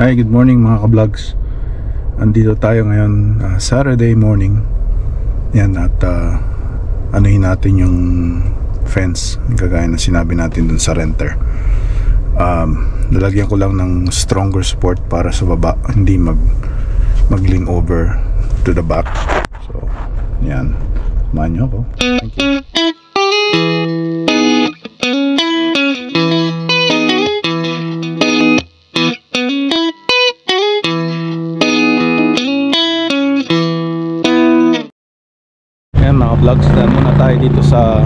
Hi, good morning mga ka-vlogs. Andito tayo ngayon Saturday morning. Yan at anuhin natin yung fence, kagaya na sinabi natin dun sa renter. Lalagyan ko lang ng stronger support para sa baba, hindi mag-lean over to the back. So, yan. Samahan nyo ako. Thank you. Ayan mga vlogs, daan muna tayo dito sa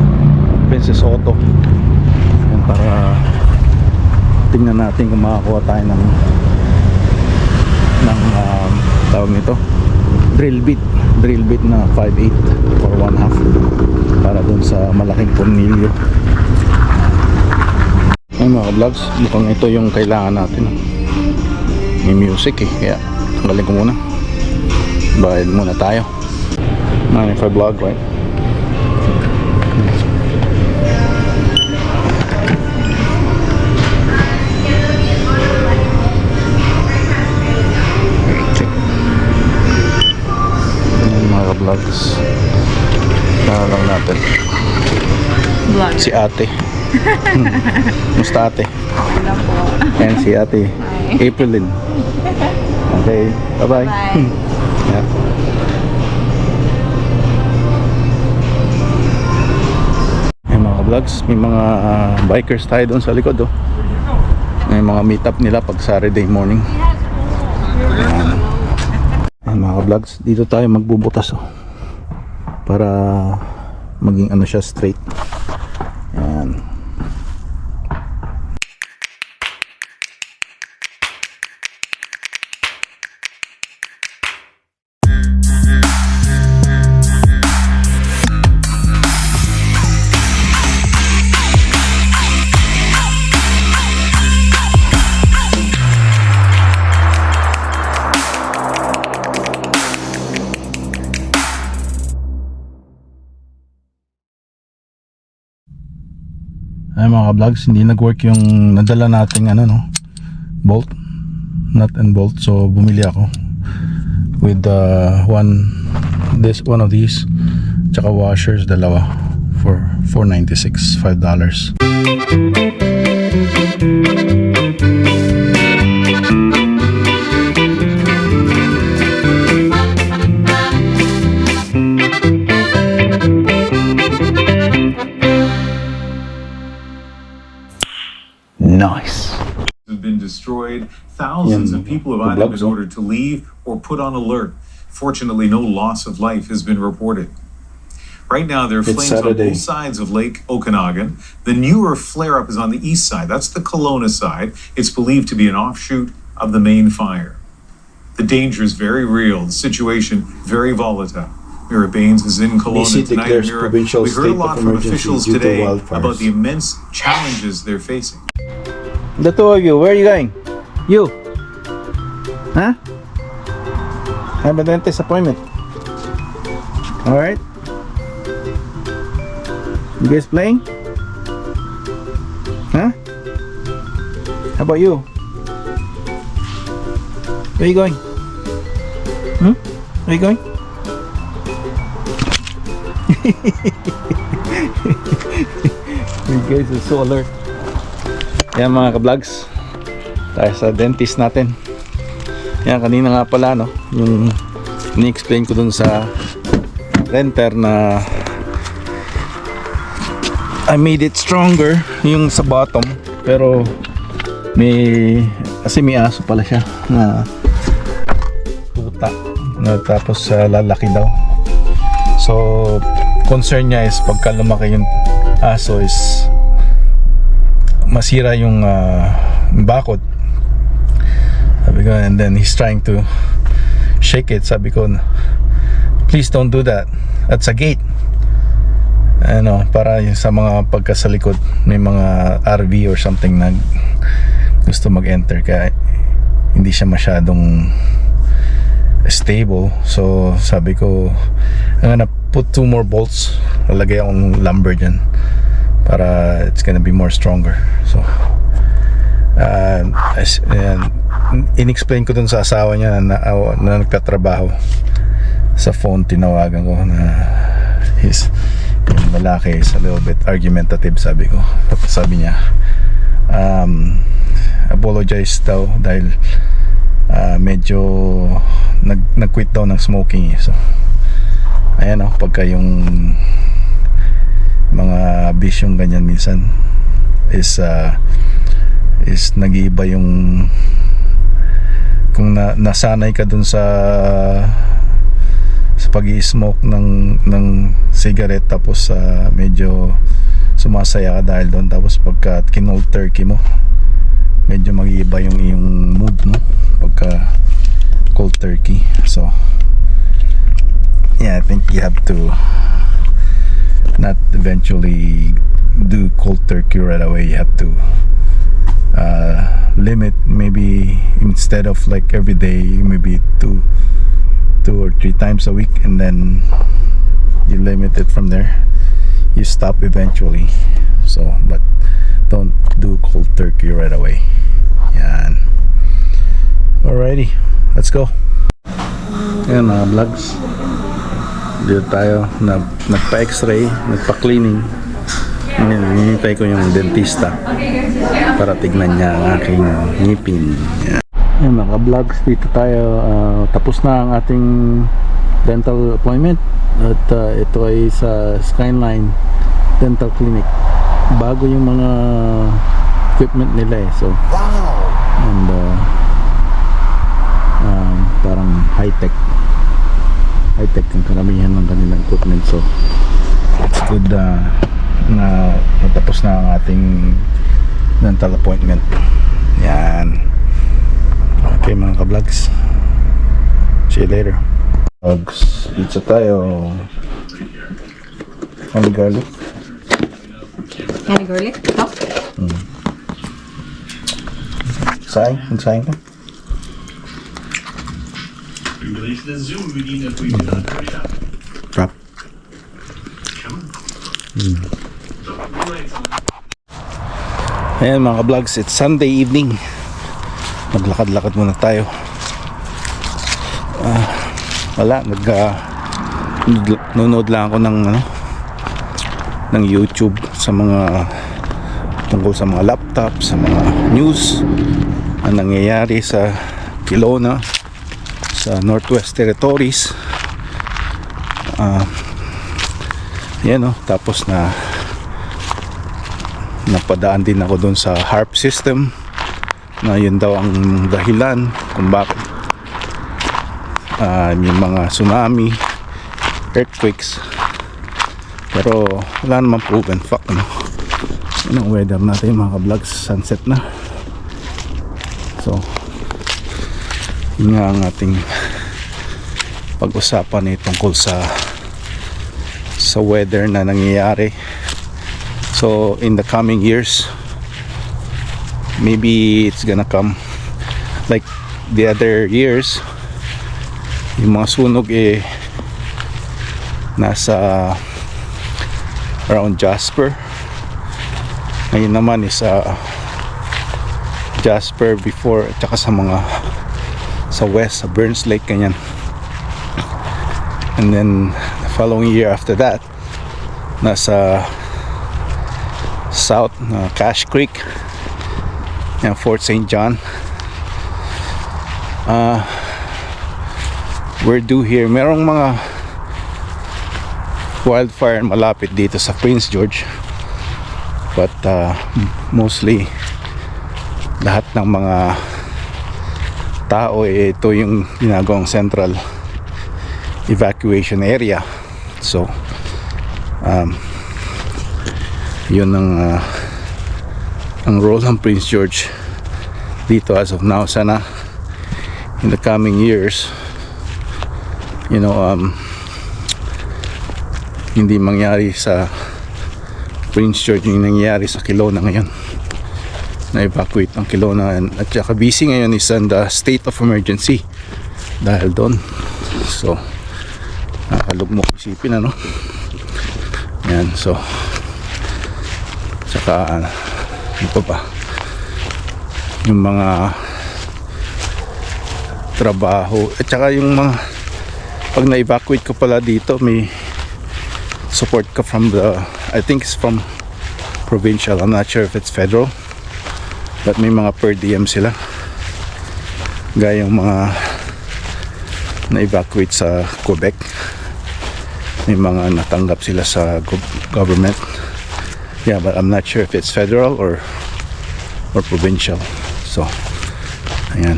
Princess Auto. Ayan, para tingnan natin kung makakuha tayo ng tawag nito, drill bit na 5/8 or 1/2 para dun sa malaking tornilyo. Ayan mga vlogs, mukhang ito yung kailangan natin. May music kaya tanggalin ko muna, bayad muna tayo. Mind if I vlog, right? Mga vlogs, lang natin vlog. Si ate. Musta ate? Wala po. Ayan si ate. Hi. Aprilin. Okay, bye-bye. Bye. Yeah. Vlogs, may mga bikers tayo doon sa likod, oh. May mga meet up nila pag Saturday morning. Ayan mga vlogs, dito tayo magbubutas, oh, para maging ano siya, straight. Ayan. Ay mga vlogs, hindi nag-work yung nadala nating bolt, nut and bolt. So bumili ako with one of these, tsaka washers, dalawa for $4.96, $5. Nice. Have been destroyed. Thousands of people have either been ordered to leave or put on alert. Fortunately, no loss of life has been reported. Right now, there are flames on both sides of Lake Okanagan. The newer flare-up is on the east side. That's the Kelowna side. It's believed to be an offshoot of the main fire. The danger is very real. The situation very volatile. Mira Baines is in Kelowna tonight. Mira, we heard a lot from officials today about the immense challenges they're facing. The two of you, where are you going? You? Huh? I have a dentist appointment. Alright. You guys playing? Huh? How about you? Where are you going? Where are you going? You guys are so alert. Yan mga ka-vlogs, tayo sa dentist natin. Yan, kanina nga pala yung ni-explain ko dun sa renter na I made it stronger yung sa bottom, pero kasi may aso pala siya na puta na, tapos lalaki daw. So concern niya is pagka lumaki yung aso is masira yung bakod, sabi ko, and then he's trying to shake it. Sabi ko, please don't do that at sa gate, para yung sa mga pagkasalikod may mga RV or something na gusto mag-enter, kaya hindi siya masyadong stable. So sabi ko, I'm gonna put 2 more bolts, lalagay akong lumber dyan para it's gonna be more stronger. So in-explain ko dun sa asawa niya na nagtatrabaho. Sa phone tinawagan ko na yung lalaki is a little bit argumentative, sabi ko. Tapos sabi niya apologize daw dahil medyo nag-quit daw ng smoking. So ayan, pagka yung mga bisyong ganyan minsan is nag-iiba yung kung nasanay ka dun sa pag-i-smoke ng cigarette, tapos medyo sumasaya ka dahil doon, tapos pagka kinold turkey mo medyo mag-iiba yung iyong mood, no, pagka cold turkey. So yeah, I think you have to not eventually do cold turkey right away. You have to limit, maybe instead of like every day, maybe two or three times a week, and then you limit it from there. You stop eventually. So but don't do cold turkey right away. Yan. Alrighty, let's go. Yan mga vlogs, dito tayo nagpa-x-ray, nagpa-cleaning. Hinihintay ko yung dentista para tignan niya ang aking ngipin. Yan mga vlogs, dito tayo tapos na ang ating dental appointment at ito ay sa Skyline Dental Clinic. Bago yung mga equipment nila so and parang high-tech ang karamihan ng kanilang equipment. So it's good na natapos na ang ating dental appointment. Yan. Okay mga ka-vlogs, see you later. Vlogs, pizza tayo. Honey garlic. Honey garlic? Ito? Sayang ka? Drop. Ayan mga ka-vlogs, it's Sunday evening. Maglakad-lakad muna tayo. Wala, nanonood lang ako ng YouTube sa mga tungkol sa mga laptop, sa mga news ang nangyayari sa Kelowna, sa Northwest Territories. Yan tapos napadaan din ako doon sa HARP system, na yun daw ang dahilan kung bakit yung mga tsunami, earthquakes. Pero wala naman proven fact, yun ang weather natin mga ka-vlogs, sunset na. So yun nga ang ating pag-usapan tungkol sa weather na nangyayari. So in the coming years, maybe it's gonna come like the other years. Yung mga sunog nasa around Jasper. Ngayon naman is Jasper before, at saka sa west, sa Burns Lake, ganyan. And then the following year after that, nasa south, Cache Creek, Fort St. John. We're due here. Merong mga wildfire malapit dito sa Prince George, but mostly lahat ng mga tao ito yung ginagawang central evacuation area. So yun ang role ng Prince George dito as of now. Sana in the coming years, hindi mangyari sa Prince George yung nangyari sa Kelowna ngayon. Na-evacuate ang Kelowna, at saka BC ngayon is under state of emergency dahil doon. So nakakalugmok isipin, yan. So saka ano pa ba yung mga trabaho. At saka yung mga pag na-evacuate ko pala dito, may support ka from the, I think it's from provincial, I'm not sure if it's federal, but may mga per diem sila, gaya yung mga na-evacuate sa Quebec, may mga natanggap sila sa government. Yeah, but I'm not sure if it's federal or provincial. So ayan.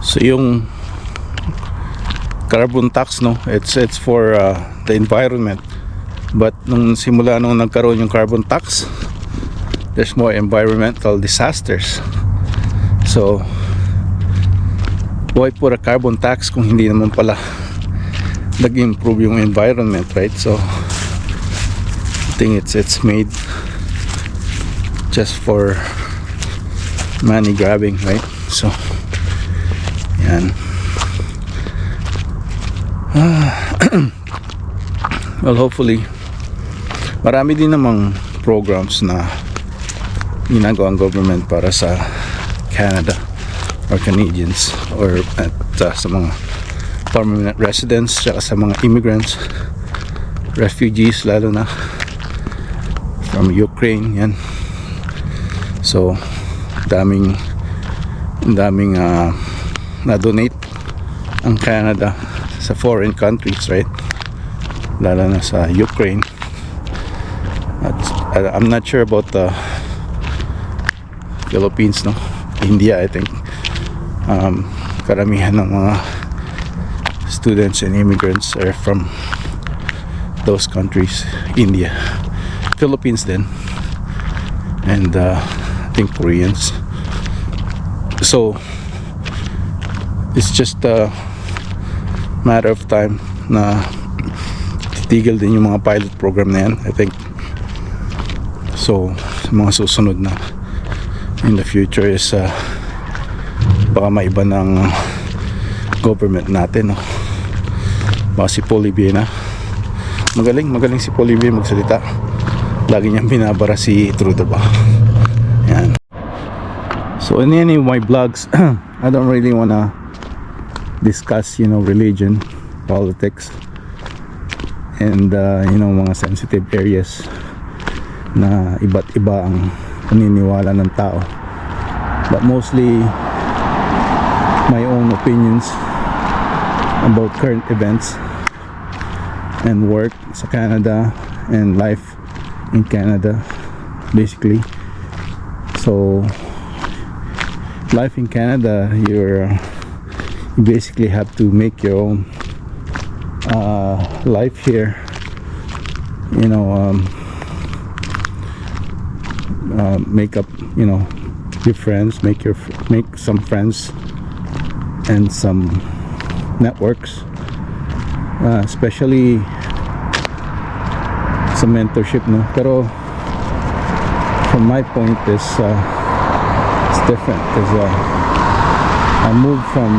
So yung carbon tax, no, it's for the environment, but nung simula nung nagkaroon yung carbon tax, there's more environmental disasters. So why put a carbon tax kung hindi naman pala nag-improve yung environment, right? So I think it's made just for money grabbing, right? So yan. Well, hopefully marami din namang programs na ginagawa ang government para sa Canada or Canadians, or sa mga permanent residents, saka sa mga immigrants, refugees, lalo na from Ukraine, yan. So daming na-donate ang Canada sa foreign countries, right? Lalo na sa Ukraine. I'm not sure about the Philippines, no? India, I think. Karamihan ng mga students and immigrants are from those countries. India, Philippines then, and I think Koreans. So it's just a matter of time na titigil din yung mga pilot program na yan, I think. So sa mga susunod na in the future is baka maiba ng government natin, no? Baka si Polibi na magaling si Polibi magsalita, lagi niyang binabara si Trudeau ba. Yan. So in any of my vlogs I don't really wanna discuss, religion, politics, and mga sensitive areas na iba't iba ang paniniwala ng tao, but mostly my own opinions about current events and work sa Canada and life in Canada, basically. So life in Canada, you basically have to make your own life here, make up, your friends, make some friends and some networks, especially some mentorship, no? Pero from my point is it's different, because I moved from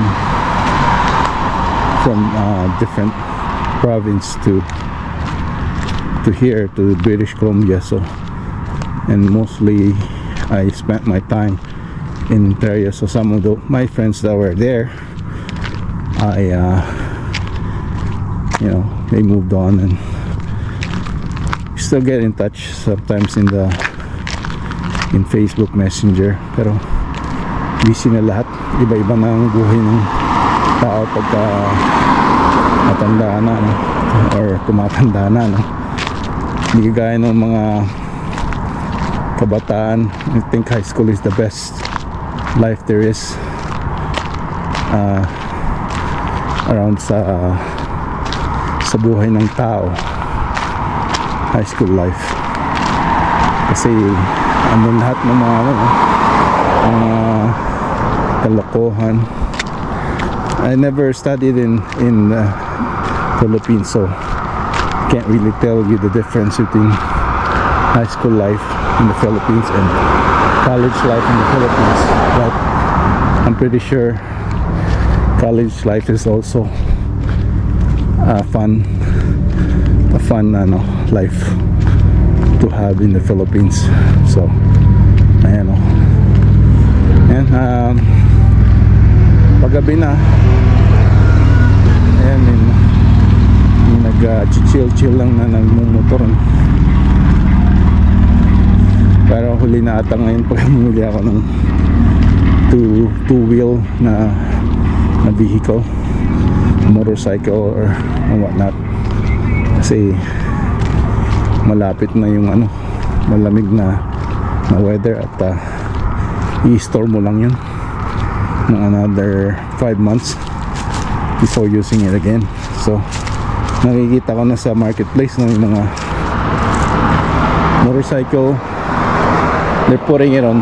different province to here, to British Columbia. So, and mostly I spent my time in Ontario. So some of my friends that were there, they moved on, and still get in touch sometimes in Facebook Messenger. Pero busy na lahat, iba-iba na ang buhay ng tao pagka matanda na, no? Or tumatanda na, no? Hindi gaya ng mga kabataan. I think high school is the best life there is around sa buhay ng tao, high school life, kasi andun lahat ng mga kalokohan. I never studied in Philippines, so can't really tell you the difference between high school life in the Philippines and college life in the Philippines, but I'm pretty sure college life is also a fun life to have in the Philippines. So ayan, Paggabi na, ayan, may nag-chill lang na nagmumotor. Pero huli na ata ngayon pag muli ako ng two-wheel na vehicle, motorcycle or whatnot, kasi malapit na yung malamig na weather at i-store mo lang yun ng another 5 months before using it again. So nakikita ko na sa marketplace na yung mga motorcycle, they're putting it on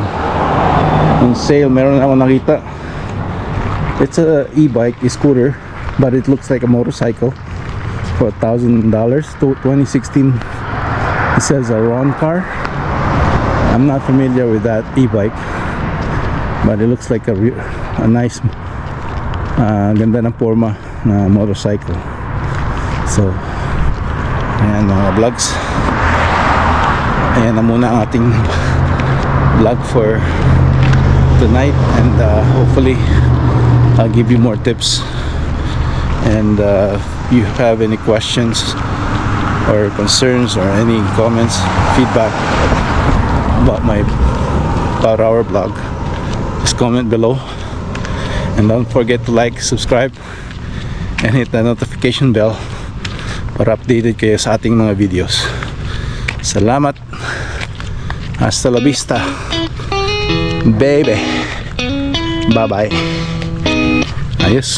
sale. Meron ako nakita, it's a e-bike, scooter, but it looks like a motorcycle for $1,000 to 2016. It says a Ron car. I'm not familiar with that e-bike, but it looks like a nice ganda ng forma na motorcycle. So ayan mga vlogs, ayan na muna ang ating vlog for tonight, and hopefully I'll give you more tips, and if you have any questions or concerns or any comments, feedback about our vlog, just comment below, and don't forget to like, subscribe, and hit the notification bell para updated kayo sa ating mga videos. Salamat. Hasta la vista, baby. Bye bye. Ayos.